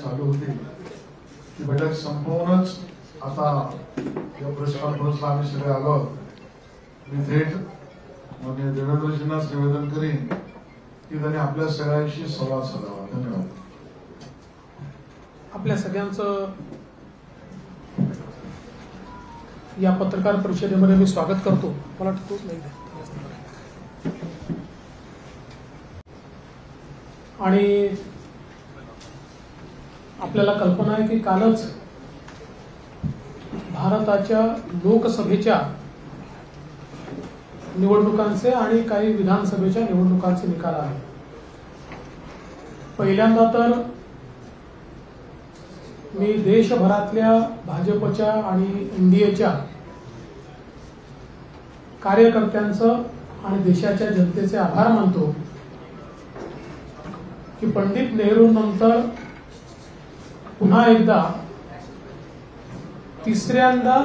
चालू होती ती बैठक संपवूनच आता या प्रेस कॉन्फरन्सला आम्ही सगळे आलो. मी थेट म्हणजे देवेंद्रजींनाच निवेदन करीन की त्यांनी आपल्या सगळ्यांशी संवाद साधावा. धन्यवाद. आपल्या सगळ्यांचं या पत्रकार परिषदेमध्ये मी स्वागत करतो. मला ठोस नाही आणि आपल्याला कल्पना आहे की कालच भारताच्या लोकसभेच्या निवडणुकांचे आणि काही विधानसभेच्या निवडणुकांचे निकाल आले. पहिल्यांदा तर मी देशभरातल्या भाजपच्या आणि एनडीएच्या कार्यकर्त्यांचं आणि देशाच्या जनतेचे आभार मानतो की पंडित नेहरूंनंतर पुन्हा एकदा तिसऱ्यांदा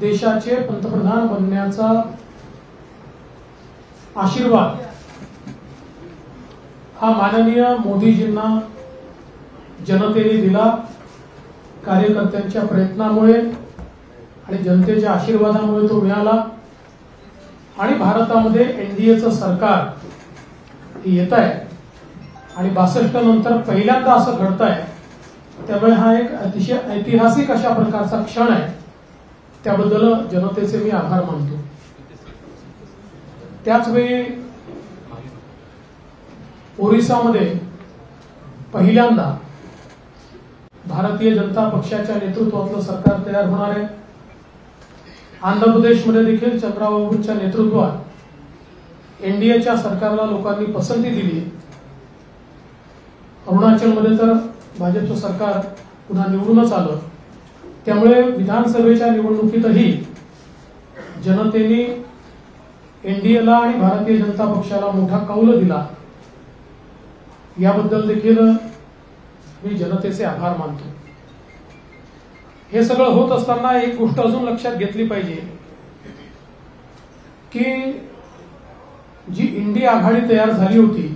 देशाचे पंतप्रधान बनण्याचा आशीर्वाद हा माननीय मोदीजींना जनतेने दिला. कार्यकर्त्यांच्या प्रयत्नामुळे आणि जनतेच्या आशीर्वादामुळे तो मिळाला आणि भारतामध्ये एनडीएचं सरकार येत आहे आणि 62 नंतर पहिल्यांदा असं घडत आहे. त्यामुळे हा एक अतिशय ऐतिहासिक अशा प्रकारचा क्षण आहे. त्याबद्दल जनतेचे मी आभार मानतो. त्याचवेळी ओरिसामध्ये पहिल्यांदा भारतीय जनता पक्षाच्या नेतृत्वातलं सरकार तयार होणार आहे. आंध्र प्रदेशमध्ये देखील चंद्राबाबूंच्या नेतृत्वात एनडीएच्या सरकारला लोकांनी पसंती दिली. अरुणाचलमध्ये तर भाजपचं सरकार पुन्हा निवडूनच आलं. त्यामुळे विधानसभेच्या निवडणुकीतही जनतेने एनडीएला आणि भारतीय जनता पक्षाला मोठा कौल दिला. याबद्दल देखील मी जनतेचे आभार मानतो. हे सगळं होत असताना एक गोष्ट अजून लक्षात घेतली पाहिजे की जी इंडी आघाडी तयार झाली होती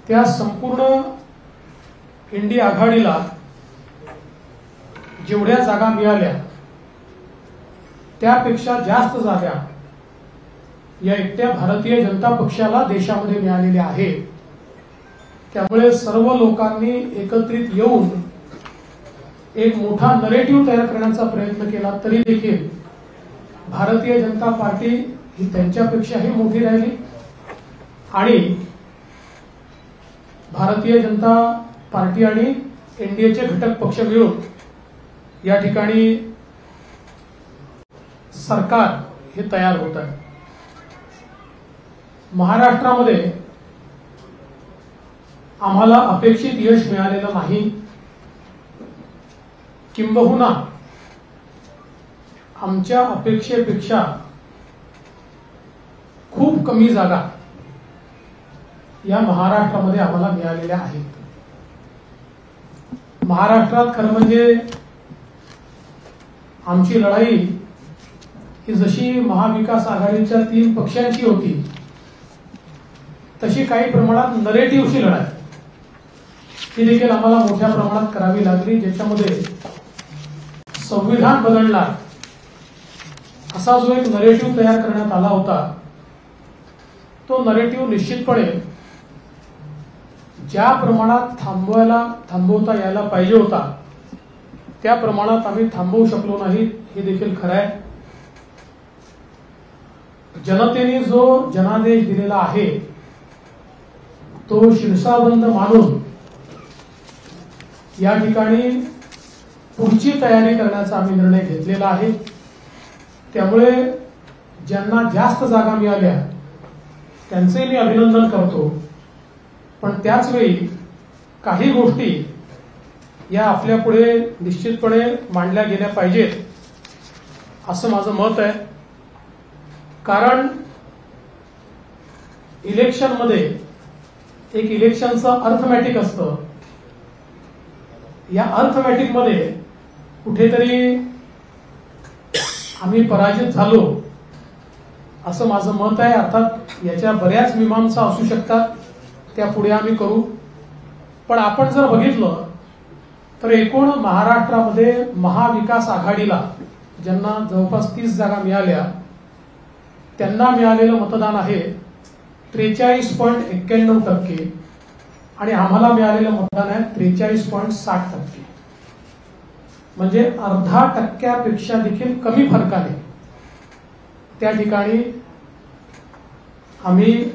त्या संपूर्ण इंडी आघाडीला जेवढ्या जागा मिळाल्या त्यापेक्षा जास्त जागा या एकट्या भारतीय जनता पक्षाला देशामध्ये मिळालेल्या आहेत. त्यामुळे सर्व लोकांनी एकत्रित येऊन एक मोठा नरेटिव्ह तयार करण्याचा प्रयत्न केला तरी देखील भारतीय जनता पार्टी ही त्यांच्यापेक्षाही मोठी राहिली आणि भारतीय जनता पार्टी आणि एनडीएचे घटक पक्ष मिळून या ठिकाणी सरकार हे तयार होत आहे. महाराष्ट्रामध्ये आम्हाला अपेक्षित यश मिळालेलं नाही. किंबहुना आमच्या अपेक्षेपेक्षा खूप कमी जागा या महाराष्ट्रामध्ये आम्हाला मिळालेल्या आहेत. महाराष्ट्रात खरं म्हणजे आमची लढाई ही जशी महाविकास आघाडीच्या 3 पक्षांची होती तशी काही प्रमाणात नरेटिव्हची लढाई ही देखील आम्हाला मोठ्या प्रमाणात करावी लागली. ज्याच्यामध्ये संविधान बदलणार असा जो एक नरेटिव्ह तयार करण्यात आला होता तो नरेटिव्ह निश्चितपणे ज्या प्रमाणात थांबवता यायला पाहिजे होता त्या प्रमाणात आम्ही थांबवू शकलो नाही हे देखील खरं आहे. जनतेने जो जनादेश दिलेला आहे तो शिरसाबंद मानून या ठिकाणी पुढची तयारी करण्याचा आम्ही निर्णय घेतलेला आहे. त्यामुळे ज्यांना जास्त जागा मिळाल्या त्यांचे मी अभिनंदन करतो. पण त्याच वेळी काही गोष्टी या आपल्या पुढे निश्चितपणे मांडल्या गेल्या पाहिजेत असं माझं मत आहे. कारण इलेक्शनमध्ये एक इलेक्शनचं अर्थमॅटिक असतं. या अर्थमॅटिकमध्ये कुठेतरी आम्ही पराजित झालो असं माझं मत आहे. अर्थात याच्या बऱ्याच मीमांसा असू शकतात, त्या पुढे आम्ही करू. पण आपण जर बघितलं तर एकूण महाराष्ट्रामध्ये महाविकास आघाडीला ज्यांना जवळपास 30 जागा मिळाल्या त्यांना मिळालेलं मतदान आहे 43.91% आणि आम्हाला मिळालेलं मतदान आहे 43.60%. म्हणजे अर्धा टक्क्यापेक्षा देखील कमी फरकाने त्या ठिकाणी आम्ही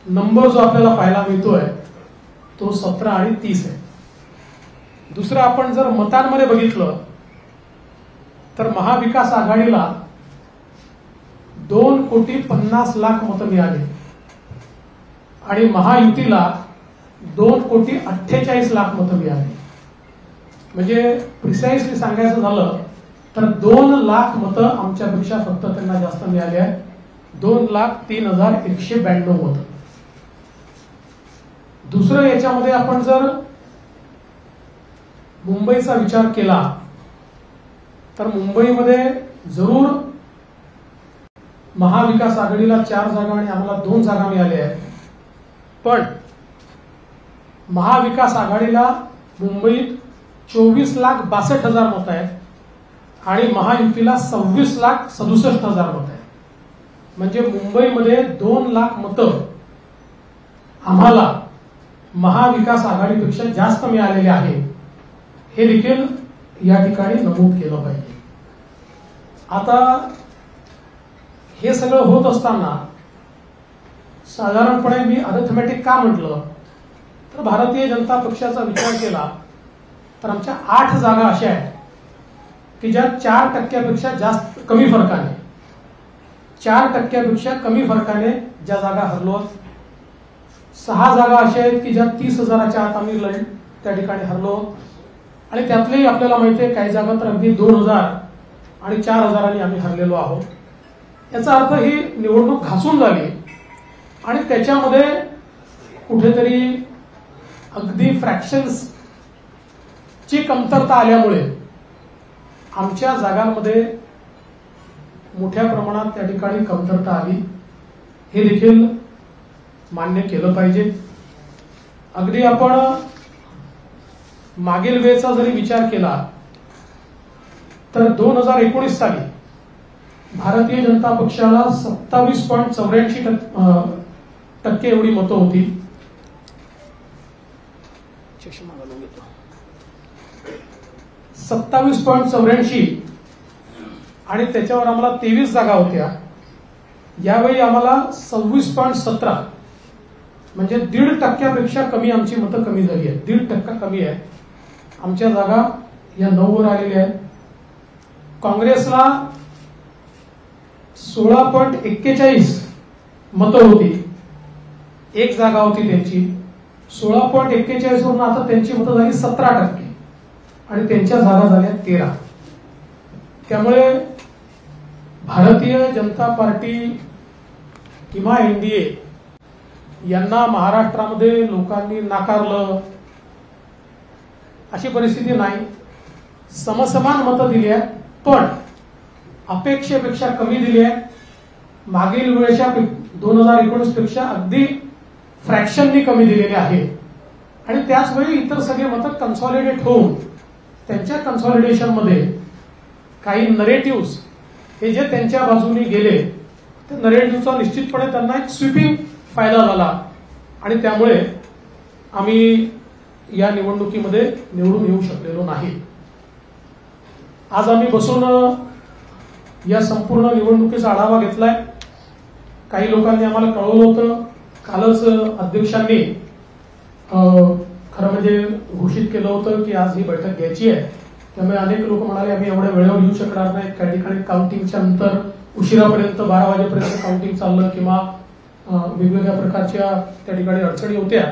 नंबर जो आपल्याला पाहायला मिळतोय तो 17 आणि 30 आहे. दुसरं आपण जर मतांमध्ये बघितलं तर महाविकास आघाडीला 2,50,00,000 मतं मिळाली आणि महायुतीला 2,48,00,000 मतं मिळाली. म्हणजे प्रिसाइसली सांगायचं झालं तर 2 लाख मतं आमच्यापेक्षा फक्त त्यांना जास्त मिळाली आहे. 2,03,192 मतं. दुसरं याच्यामध्ये आपण जर मुंबईचा विचार केला तर मुंबईमध्ये जरूर महाविकास आघाडीला 4 जागा आणि आम्हाला 2 जागा मिळाल्या आहेत. पण महाविकास आघाडीला मुंबईत 24,62,000 मतं आहेत आणि महायुतीला 26,67,000 मतं आहेत. म्हणजे मुंबईमध्ये 2 लाख मतं आम्हाला महाविकास आघाडीपेक्षा जास्त मिळालेले आहे. हे देखील या ठिकाणी नमूद केलं पाहिजे. आता हे सगळं होत असताना साधारणपणे मी अरिथमेटिक का म्हटलं तर भारतीय जनता पक्षाचा विचार केला तर आमच्या 8 जागा अशा आहेत की ज्या 4% जास्त कमी फरकाने 4% कमी फरकाने ज्या जागा हरलो. 6 जागा अशा आहेत की ज्या 30,000च्या आत आम्ही त्या ठिकाणी हरलो आणि त्यातलेही आपल्याला माहिती आहे काही जागा तर अगदी 2,000 आणि 4,000 आम्ही हरलेलो आहोत. याचा अर्थ ही निवडणूक घासून झाली आणि त्याच्यामध्ये कुठेतरी अगदी फ्रॅक्शन्स ची कमतरता आल्यामुळे आमच्या जागांमध्ये मोठ्या प्रमाणात त्या ठिकाणी कमतरता आली. हे देखील मान्य केलं पाहिजे. अगदी आपण मागील वेळेचा जरी विचार केला तर 2019 साली भारतीय जनता पक्षाला 27.84% एवढी मतं होती. 27.84 आणि त्याच्यावर आम्हाला 23 जागा होत्या. यावेळी आम्हाला 26.17 म्हणजे 1.5% कमी आमची मतं कमी झाली आहेत. 1.5% कमी आहे. आमच्या जागा या 9 वर आलेल्या आहेत. काँग्रेसला 16.41 मतं होती. 1 जागा होती त्यांची. 16.41 वरून आता त्यांची मतं झाली 17% आणि त्यांच्या जागा झाल्या 13. त्यामुळे भारतीय जनता पार्टी किंवा एनडीए यांना महाराष्ट्रामध्ये लोकांनी नाकारलं अशी परिस्थिती नाही. समसमान मतं दिली आहेत पण अपेक्षेपेक्षा कमी दिली आहे. मागील वेळेच्या 2019 पेक्षा अगदी फ्रॅक्शननी कमी दिलेले आहे आणि त्याचवेळी इतर सगळे मतं कन्सॉलिडेट होऊन त्यांच्या कन्सॉलिडेशन मध्ये काही नरेटिव्ह्ज हे जे त्यांच्या बाजूने गेले त्या नरेटिव्हचा निश्चितपणे त्यांना एक स्वीपिंग फायदा झाला आणि त्यामुळे आम्ही या निवडणुकीमध्ये निवडून येऊ शकलेलो नाही. आज आम्ही बसून या संपूर्ण निवडणुकीचा आढावा घेतलाय. काही लोकांनी आम्हाला कळवलं होतं. कालच अध्यक्षांनी खरं म्हणजे घोषित केलं होतं की आज ही बैठक घ्यायची आहे. त्यामुळे अनेक लोक म्हणाले आम्ही एवढ्या वेळेवर येऊ शकणार नाही. काही ठिकाणी काउंटिंगच्या नंतर उशिरापर्यंत 12 वाजेपर्यंत काउंटिंग चाललं किंवा वेगवेगळ्या प्रकारच्या त्या ठिकाणी अडचणी होत्या.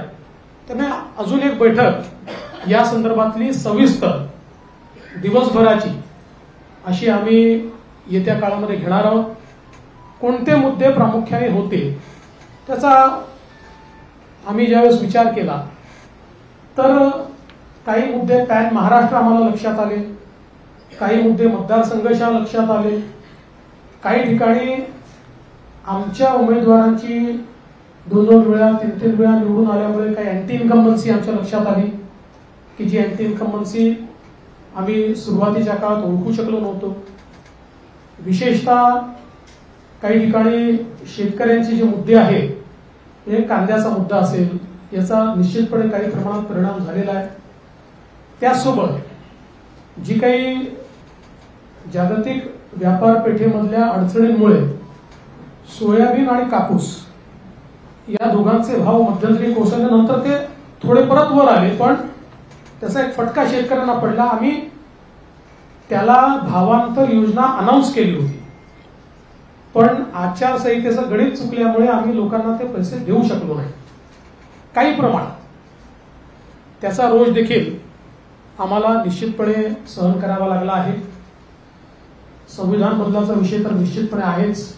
त्यामुळे अजून एक बैठक या संदर्भातली सविस्तर दिवसभराची अशी आम्ही येत्या काळामध्ये घेणार आहोत. कोणते मुद्दे प्रामुख्याने होते त्याचा आम्ही ज्यावेळेस विचार केला तर काही मुद्दे पॅन महाराष्ट्र आम्हाला लक्षात आले. काही मुद्दे मतदारसंघाच्या लक्षात आले. काही ठिकाणी आमच्या उमेदवारांची 2-2 वेळा 3-3 वेळा निवडून आल्यामुळे काही अँटी इन्कम्बन्सी आमच्या लक्षात आली की जी अँटी इन्कम्बन्सी आम्ही सुरुवातीच्या काळात ओळखू शकलो नव्हतो. विशेषतः काही ठिकाणी शेतकऱ्यांचे जे मुद्दे आहेत, हे कांद्याचा मुद्दा असेल, याचा निश्चितपणे काही प्रमाणात परिणाम झालेला आहे. त्याचसोबत जी काही जागतिक व्यापार पेठेमधल्या अडचणींमुळे सोयाबीन आणि कापूस या दोघांचे भाव मध्यंतरी कोसळल्यानंतर ते थोडे परत वर आले, पण त्याचा एक फटका शेतकऱ्यांना पडला. आम्ही त्याला भावांतर योजना अनाऊन्स केली होती, पण आचारसंहितेचं गणित चुकल्यामुळे आम्ही लोकांना ते पैसे देऊ शकलो नाही. काही प्रमाणात त्याचा रोष देखील आम्हाला निश्चितपणे सहन करावा लागला आहे. संविधान बदलाचा विषय तर निश्चितपणे आहेच.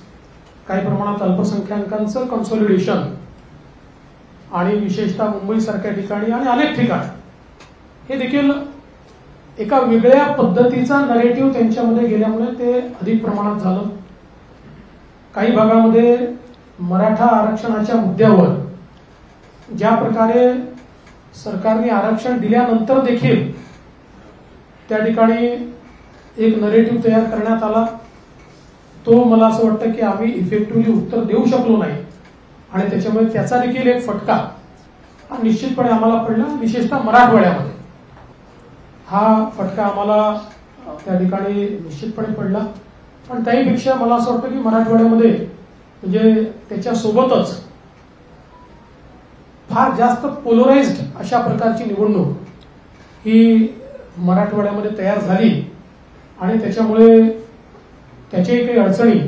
काही प्रमाणात अल्पसंख्याकांचं कन्सॉलिडेशन आणि विशेषतः मुंबईसारख्या ठिकाणी आणि अनेक ठिकाणी हे देखील एका वेगळ्या पद्धतीचा नरेटिव्ह त्यांच्यामध्ये गेल्यामुळे ते अधिक प्रमाणात झालं. काही भागामध्ये मराठा आरक्षणाच्या मुद्द्यावर ज्या प्रकारे सरकारने आरक्षण दिल्यानंतर देखील त्या ठिकाणी एक नरेटिव्ह तयार करण्यात आला, तो मला असं वाटतं की आम्ही इफेक्टिव्हली उत्तर देऊ शकलो नाही आणि त्याच्यामुळे त्याचा देखील एक फटका हा निश्चितपणे आम्हाला पडला. विशेषतः मराठवाड्यामध्ये हा फटका आम्हाला त्या ठिकाणी निश्चितपणे पडला. पण त्याहीपेक्षा मला असं वाटतं की मराठवाड्यामध्ये म्हणजे त्याच्यासोबतच फार जास्त पोलराइज्ड अशा प्रकारची निवडणूक ही मराठवाड्यामध्ये तयार झाली आणि त्याच्यामुळे त्याच्याही काही अडचणी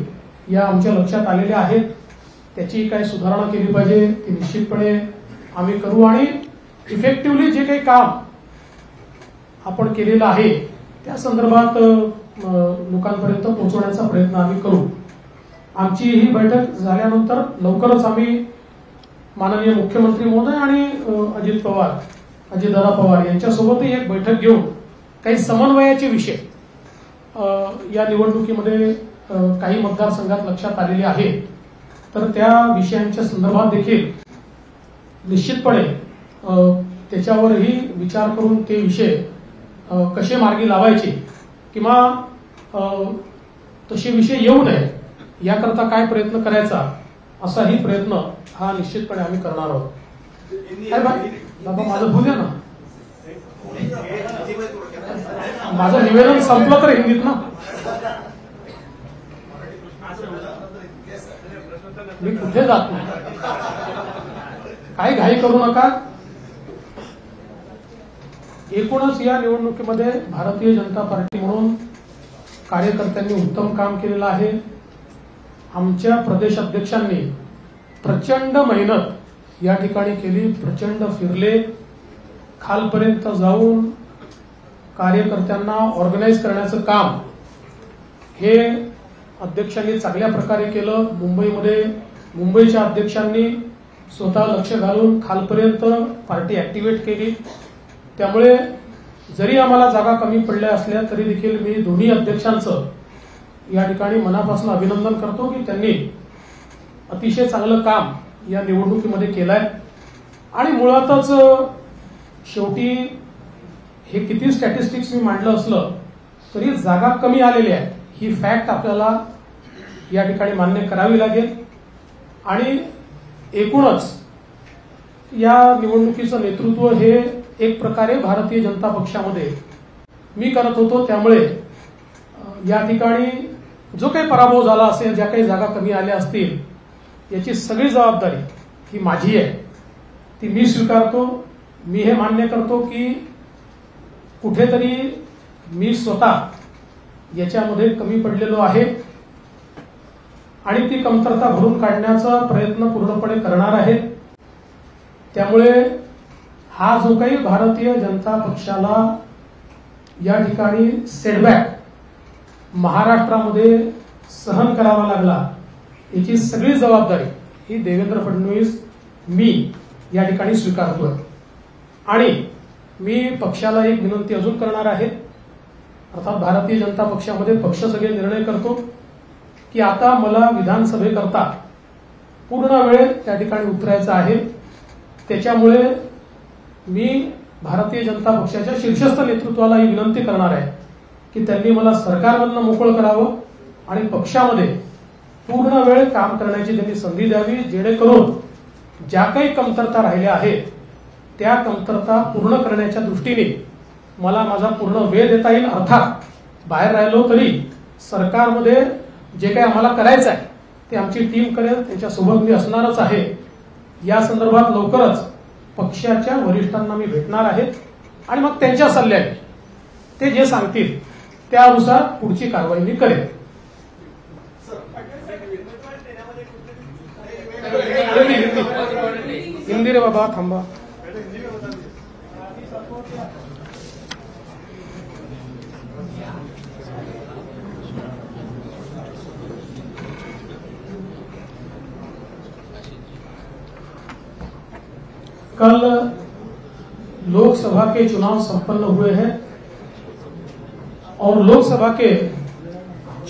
या आमच्या लक्षात आलेल्या आहेत. त्याची काही सुधारणा केली पाहिजे, ती निश्चितपणे आम्ही करू आणि इफेक्टिव्हली जे काही काम आपण केलेलं आहे त्या संदर्भात लोकांपर्यंत पोहोचवण्याचा प्रयत्न आम्ही करू. आमची ही बैठक झाल्यानंतर लवकरच आम्ही माननीय मुख्यमंत्री महोदय आणि अजितदादा पवार यांच्यासोबतही एक बैठक घेऊन काही समन्वयाचे विषय या निवडणुकीमध्ये काही मतदारसंघात लक्षात आलेले आहेत, तर त्या विषयांच्या संदर्भात देखील निश्चितपणे त्याच्यावरही विचार करून ते विषय कसे मार्गी लावायचे किंवा तसे विषय येऊ नये याकरता काय प्रयत्न करायचा असाही प्रयत्न हा निश्चितपणे आम्ही करणार आहोत. बाबा माझं बोलूया ना, माझं निवेदन संपलं तर हिंदीत ना. मी कुठे जात नाही, काही घाई करू नका. एकूणच या निवडणुकीमध्ये भारतीय जनता पार्टी म्हणून कार्यकर्त्यांनी उत्तम काम केलेलं आहे. आमच्या प्रदेश अध्यक्षांनी प्रचंड मेहनत या ठिकाणी केली, प्रचंड फिरले, खालपर्यंत जाऊन कार्यकर्त्यांना ऑर्गनाईज करण्याचं काम हे अध्यक्षांनी चांगल्या प्रकारे केलं. मुंबईच्या अध्यक्षांनी स्वतः लक्ष घालून खालपर्यंत पार्टी ऍक्टिव्हेट केली. त्यामुळे जरी आम्हाला जागा कमी पडल्या असल्या तरी देखील मी दोन्ही अध्यक्षांचं या ठिकाणी मनापासून अभिनंदन करतो की त्यांनी अतिशय चांगलं काम या निवडणुकीमध्ये केलंय. आणि मुळातच शेवटी हे किती स्टॅटिस्टिक्स मी मांडलं असलं तरी जागा कमी आलेल्या आहेत ही फॅक्ट आपल्याला या ठिकाणी मान्य करावी लागेल. आणि एकूणच या निवडणुकीचं नेतृत्व हे एक प्रकारे भारतीय जनता पक्षामध्ये मी करत होतो. त्यामुळे या ठिकाणी जो काही पराभव झाला असेल, ज्या काही जागा कमी आल्या असतील, याची सगळी जबाबदारी ही माझी आहे, ती मी स्वीकारतो. मी हे मान्य करतो की कुठेतरी मी स्वतः याच्यामध्ये कमी पडलेलो आहे आणि ती कमतरता भरून काढण्याचा प्रयत्न पूर्णपणे करणार आहे. त्यामुळे हा जो काही भारतीय जनता पक्षाला या ठिकाणी सेटबॅक महाराष्ट्रामध्ये सहन करावा लागला, याची सगळी जबाबदारी ही देवेंद्र फडणवीस मी या ठिकाणी स्वीकारतोय. आणि मी पक्षाला एक विनंती अजून करणार आहे. अर्थात भारतीय जनता पक्षामध्ये पक्ष सगळे निर्णय करतो की आता मला विधानसभेकरता पूर्ण वेळ त्या ठिकाणी उतरायचा आहे. त्याच्यामुळे मी भारतीय जनता पक्षाच्या शीर्षस्थ नेतृत्वाला ही विनंती करणार आहे की त्यांनी मला सरकारमधनं मोकळं करावं आणि पक्षामध्ये पूर्ण वेळ काम करण्याची त्यांनी संधी द्यावी, जेणेकरून ज्या काही कमतरता राहिल्या आहेत त्या कमतरता पूर्ण करण्याच्या दृष्टीने मला माझा पूर्ण वेळ देता येईल. अर्थात बाहेर राहिलो तरी सरकारमध्ये जे काही आम्हाला करायचं आहे ते आमची टीम करेल, त्यांच्यासोबत मी असणारच आहे. या संदर्भात लवकरच पक्षाच्या वरिष्ठांना मी भेटणार आहे आणि मग त्यांच्या सल्ल्याने ते जे सांगतील त्यानुसार पुढची कारवाई मी करेन. हिंदी रे बाबा, थांबा. कल लोकसभा के चुनाव संपन्न हुए हैं और लोकसभा के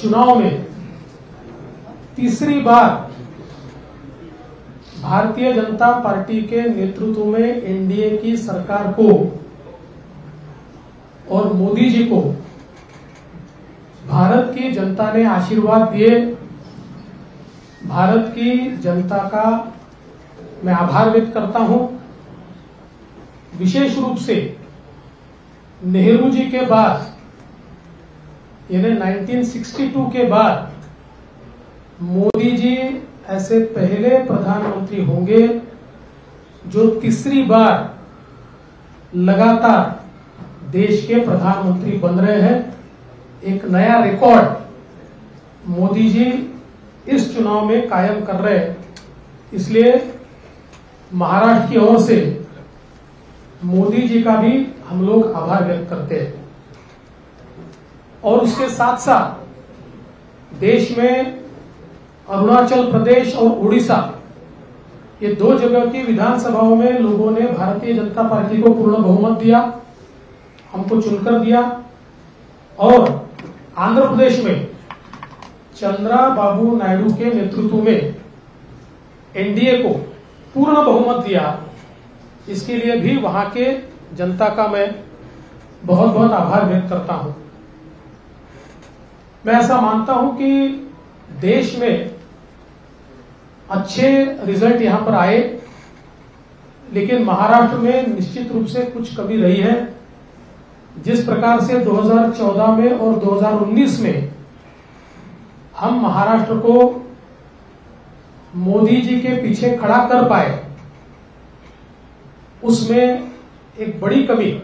चुनाव में तीसरी बार भारतीय जनता पार्टी के नेतृत्व में एनडीए की सरकार को और मोदी जी को भारत की जनता ने आशीर्वाद दिए. भारत की जनता का मैं आभार व्यक्त करता हूं. विशेष रूप से नेहरू जी के बाद यानी 1962 के बाद मोदी जी ऐसे पहले प्रधानमंत्री होंगे जो तीसरी बार लगातार देश के प्रधानमंत्री बन रहे हैं. एक नया रिकॉर्ड मोदी जी इस चुनाव में कायम कर रहे हैं. इसलिए महाराष्ट्र की ओर से मोदी जी का भी हम लोग आभार व्यक्त करते हैं. और उसके साथ साथ देश में अरुणाचल प्रदेश और उड़ीसा ये दो जगह की विधानसभाओं में लोगों ने भारतीय जनता पार्टी को पूर्ण बहुमत दिया, हमको चुनकर दिया. और आंध्र प्रदेश में चंद्राबाबू नायडू के नेतृत्व में एनडीए को पूर्ण बहुमत दिया. इसके लिए भी वहां के जनता का मैं बहुत बहुत आभार व्यक्त करता हूं. मैं ऐसा मानता हूं कि देश में अच्छे रिजल्ट यहां पर आए, लेकिन महाराष्ट्र में निश्चित रूप से कुछ कमी रही है. जिस प्रकार से 2014 में और 2019 में हम महाराष्ट्र को मोदी जी के पीछे खड़ा कर पाए, उसमें एक बड़ी कमी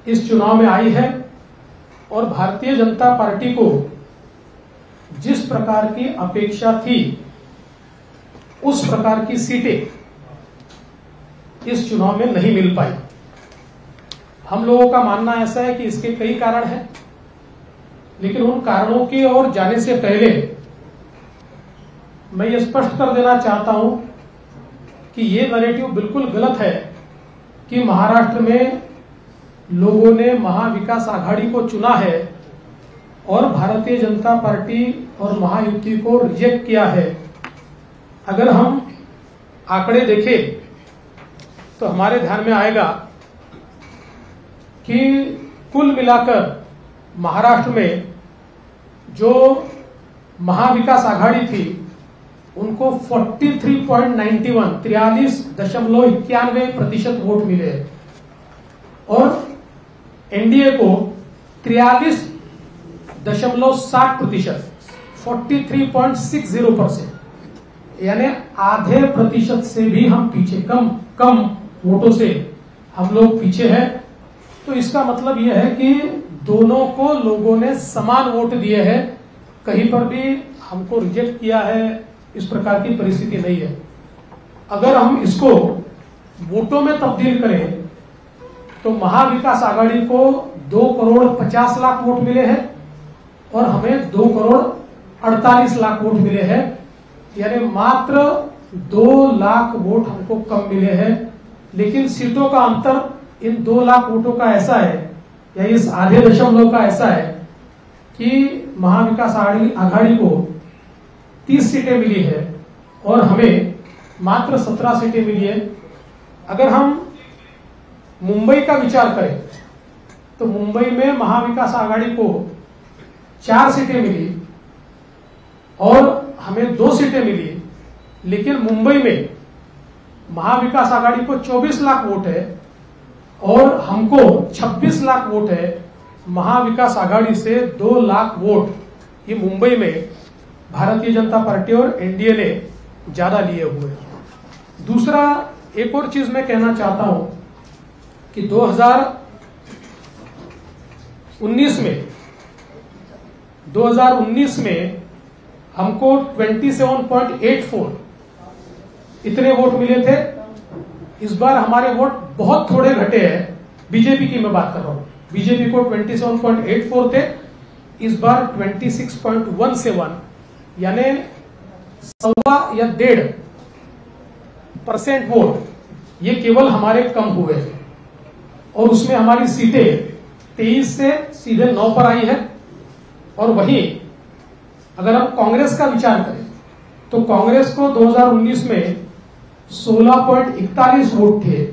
इस चुनाव में आई है. और भारतीय जनता पार्टी को जिस प्रकार की अपेक्षा थी उस प्रकार की सीटें इस चुनाव में नहीं मिल पाई. हम लोगों का मानना ऐसा है कि इसके कई कारण हैं, लेकिन उन कारणों की ओर जाने से पहले मैं ये स्पष्ट कर देना चाहता हूं कि ये नैरेटिव बिल्कुल गलत है कि महाराष्ट्र में लोगों ने महाविकास आघाड़ी को चुना है और भारतीय जनता पार्टी और महायुति को रिजेक्ट किया है. अगर हम आंकड़े देखें तो हमारे ध्यान में आएगा कि कुल मिलाकर महाराष्ट्र में जो महाविकास आघाड़ी थी उनको 43.91% वोट मिले और एनडीए को 43.60%, 43.60%, यानी आधे प्रतिशत से भी हम पीछे, कम वोटों से हम लोग पीछे हैं. तो इसका मतलब यह है कि दोनों को लोगों ने समान वोट दिए हैं, कहीं पर भी हमको रिजेक्ट किया है, इस प्रकार की परिस्थिति नहीं है. अगर हम इसको वोटों में तब्दील करें तो महाविकास आघाड़ी को 2,50,00,000 वोट मिले हैं और हमें 2,48,00,000 वोट मिले हैं. यानी मात्र 2 लाख वोट हमको कम मिले हैं. लेकिन सीटों का अंतर इन 2 लाख वोटों का ऐसा है, या इस आधे दशमलव का ऐसा है कि महाविकास आघाड़ी को 30 सीटें मिली है और हमें मात्र 17 सीटें मिली है। अगर हम मुंबई का विचार करें तो मुंबई में महाविकास आघाड़ी को 4 सीटें मिली और हमें 2 सीटें मिली, लेकिन मुंबई में महाविकास आघाड़ी को 24 लाख वोट है और हमको 26 लाख वोट है। महाविकास आघाड़ी से 2 लाख वोट ये मुंबई में भारतीय जनता पार्टी और एनडीए ने ज्यादा लिए हुए हैं। दूसरा एक और चीज मैं कहना चाहता हूं कि 2019 में हमको 27.84 इतने वोट मिले थे। इस बार हमारे वोट बहुत थोड़े घटे हैं। बीजेपी की मैं बात कर रहा हूं, बीजेपी को 27.84 थे, इस बार 26.17 यानी 1.25 या 1.5% वोट ये केवल हमारे कम हुए और उसमें हमारी सीटें 23 से सीधे 9 पर आई है। और वहीं अगर हम कांग्रेस का विचार करें तो कांग्रेस को 2019 में 16.41 वोट थे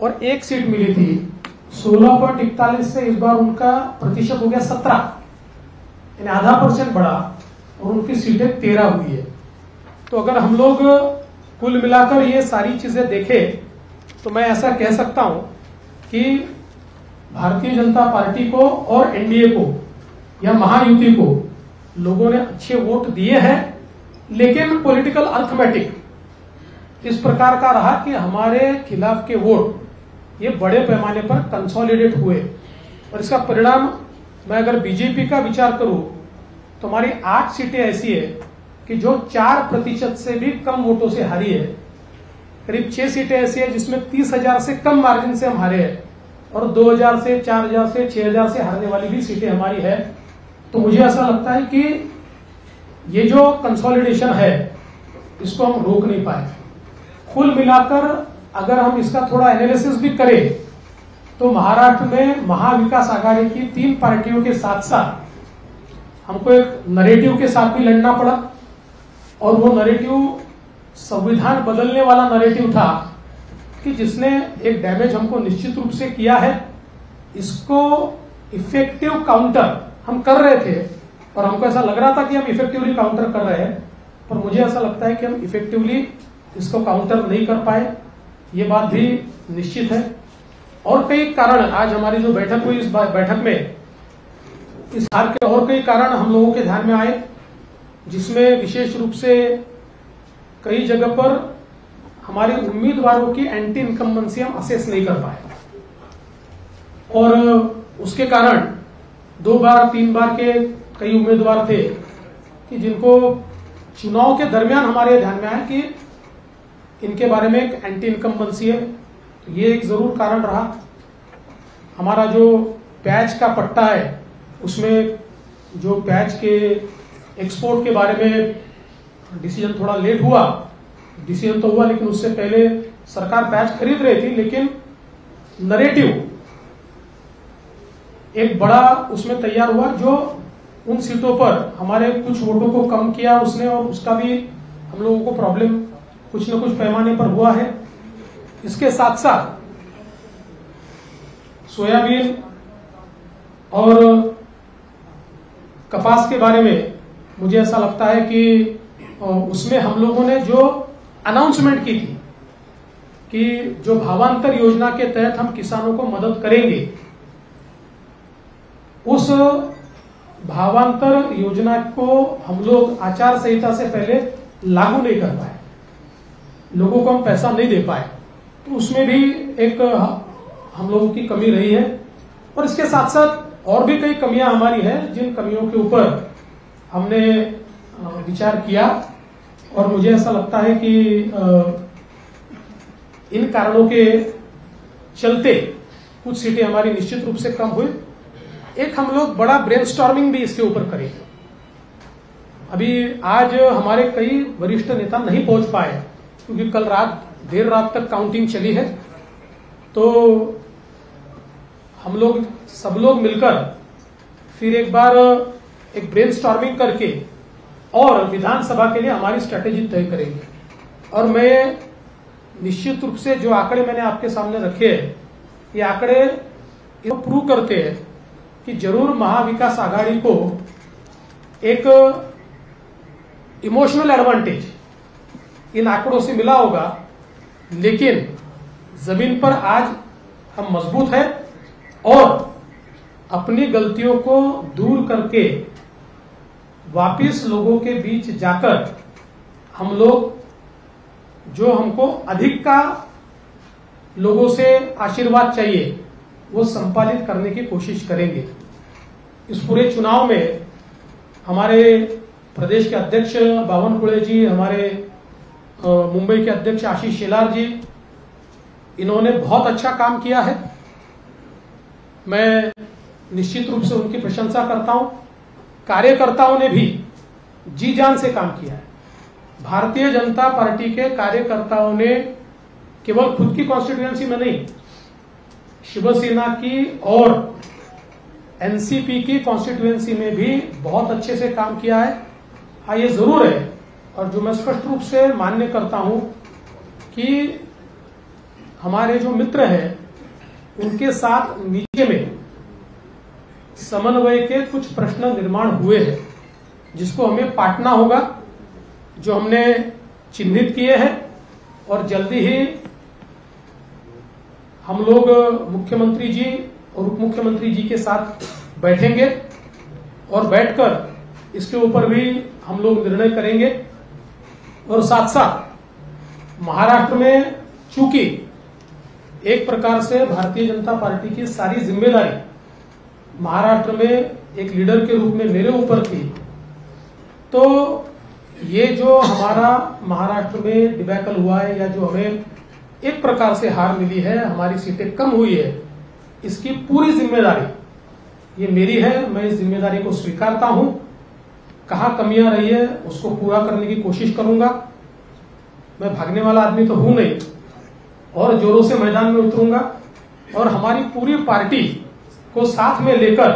और 1 सीट मिली थी। 16.41 से इस बार उनका प्रतिशत हो गया 17, यानी ½ % बढ़ा और उनकी सीटें 13 हुई है। तो अगर हम लोग कुल मिलाकर ये सारी चीजें देखें तो मैं ऐसा कह सकता हूं कि भारतीय जनता पार्टी को और एनडीए को या महायुति को लोगों ने अच्छे वोट दिए हैं, लेकिन पॉलिटिकल अर्थमेटिक इस प्रकार का रहा कि हमारे खिलाफ के वोट ये बड़े पैमाने पर कंसोलिडेट हुए और इसका परिणाम मैं अगर बीजेपी का विचार करूं तो हमारी 8 सीटें ऐसी है कि जो 4% से भी कम वोटों से हारी है। करीब 6 सीटें ऐसी है जिसमें 30,000 से कम मार्जिन से हम हारे हैं और 2,000 से 4,000 से 6,000 से हारने वाली भी सीटें हमारी है। तो मुझे ऐसा लगता है कि ये जो कंसोलिडेशन है इसको हम रोक नहीं पाए। कुल मिलाकर अगर हम इसका थोड़ा एनालिसिस भी करें तो महाराष्ट्र में महाविकास आघाड़ी की 3 पार्टियों के साथ साथ हमको एक नरेटिव के साथ भी लड़ना पड़ा और वो नरेटिव संविधान बदलने वाला नरेटिव था कि जिसने एक डैमेज हमको निश्चित रूप से किया है। इसको इफेक्टिव काउंटर हम कर रहे थे और हमको ऐसा लग रहा था कि हम इफेक्टिवली काउंटर कर रहे हैं, पर मुझे ऐसा लगता है कि हम इफेक्टिवली इसको काउंटर नहीं कर पाए, ये बात भी निश्चित है। और कई कारण आज हमारी जो बैठक हुई इस बैठक में इस हार के और कई कारण हम लोगों के ध्यान में आए, जिसमें विशेष रूप से कई जगह पर हमारे उम्मीदवारों की एंटी इनकम्बेंसी हम असेस नहीं कर पाए और उसके कारण 2 बार 3 बार के कई उम्मीदवार थे कि जिनको चुनाव के दरमियान हमारे ध्यान में आया कि इनके बारे में एक एंटी इनकम्बेंसी है। तो ये एक जरूर कारण रहा। हमारा जो पैच का पट्टा है उसमें जो पैच के एक्सपोर्ट के बारे में डिसीजन थोड़ा लेट हुआ, डिसीजन तो हुआ लेकिन उससे पहले सरकार पैच खरीद रही थी, लेकिन नरेटिव एक बड़ा उसमें तैयार हुआ जो उन सीटों पर हमारे कुछ वोटों को कम किया उसने और उसका भी हम लोगों को प्रॉब्लम कुछ न कुछ पैमाने पर हुआ है। इसके साथ साथ सोयाबीन और कपास के बारे में मुझे ऐसा लगता है कि उसमें हम लोगों ने जो अनाउंसमेंट की थी कि जो भावांतर योजना के तहत हम किसानों को मदद करेंगे, उस भावांतर योजना को हम लोग आचार संहिता से पहले लागू नहीं कर पाए, लोगों को हम पैसा नहीं दे पाए। तो उसमें भी एक हम लोगों की कमी रही है और इसके साथ साथ और भी कई कमियां हमारी हैं जिन कमियों के ऊपर हमने विचार किया और मुझे ऐसा लगता है कि इन कारणों के चलते कुछ सीटें हमारी निश्चित रूप से कम हुई। एक हम लोग बड़ा ब्रेनस्टॉर्मिंग भी इसके ऊपर करें। अभी आज हमारे कई वरिष्ठ नेता नहीं पहुंच पाए क्योंकि कल रात देर रात तक काउंटिंग चली है, तो हम लोग सब लोग मिलकर फिर एक बार एक ब्रेनस्टॉर्मिंग करके और विधानसभा के लिए हमारी स्ट्रेटेजी तय करेंगे। और मैं निश्चित रूप से जो आंकड़े मैंने आपके सामने रखे हैं, ये आंकड़े ये प्रूव करते हैं कि जरूर महाविकास आघाड़ी को एक इमोशनल एडवांटेज इन आंकड़ों से मिला होगा, लेकिन जमीन पर आज हम मजबूत हैं और अपनी गलतियों को दूर करके वापिस लोगों के बीच जाकर हम लोग जो हमको अधिक का लोगों से आशीर्वाद चाहिए वो संपादित करने की कोशिश करेंगे। इस पूरे चुनाव में हमारे प्रदेश के अध्यक्ष बावनकुळे जी, हमारे मुंबई के अध्यक्ष आशीष शेलार जी, इन्होंने बहुत अच्छा काम किया है। मैं निश्चित रूप से उनकी प्रशंसा करता हूं। कार्यकर्ताओं ने भी जी जान से काम किया है। भारतीय जनता पार्टी के कार्यकर्ताओं ने केवल खुद की कॉन्स्टिट्यूएंसी में नहीं, शिवसेना की और एनसीपी की कॉन्स्टिट्यूएंसी में भी बहुत अच्छे से काम किया है। हाँ, ये जरूर है और जो मैं स्पष्ट रूप से मान्य करता हूं कि हमारे जो मित्र हैं उनके साथ नीचे में समन्वय के कुछ प्रश्न निर्माण हुए हैं, जिसको हमें पाटना होगा, जो हमने चिन्हित किए हैं और जल्दी ही हम लोग मुख्यमंत्री जी और उप मुख्यमंत्री जी के साथ बैठेंगे और बैठकर इसके ऊपर भी हम लोग निर्णय करेंगे। और साथ साथ महाराष्ट्र में चूंकि एक प्रकार से भारतीय जनता पार्टी की सारी जिम्मेदारी महाराष्ट्र में एक लीडर के रूप में मेरे ऊपर थी, तो ये जो हमारा महाराष्ट्र में डिबैकल हुआ है या जो हमें एक प्रकार से हार मिली है, हमारी सीटें कम हुई है, इसकी पूरी जिम्मेदारी ये मेरी है। मैं इस जिम्मेदारी को स्वीकारता हूं। कहां कमियां रही है उसको पूरा करने की कोशिश करूंगा। मैं भागने वाला आदमी तो हूं नहीं और जोरों से मैदान में उतरूंगा और हमारी पूरी पार्टी को साथ में लेकर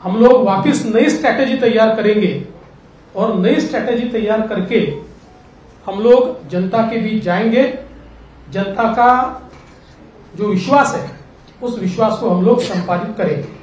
हम लोग वापस नई स्ट्रैटेजी तैयार करेंगे और नई स्ट्रैटेजी तैयार करके हम लोग जनता के बीच जाएंगे। जनता का जो विश्वास है उस विश्वास को हम लोग संपादित करेंगे।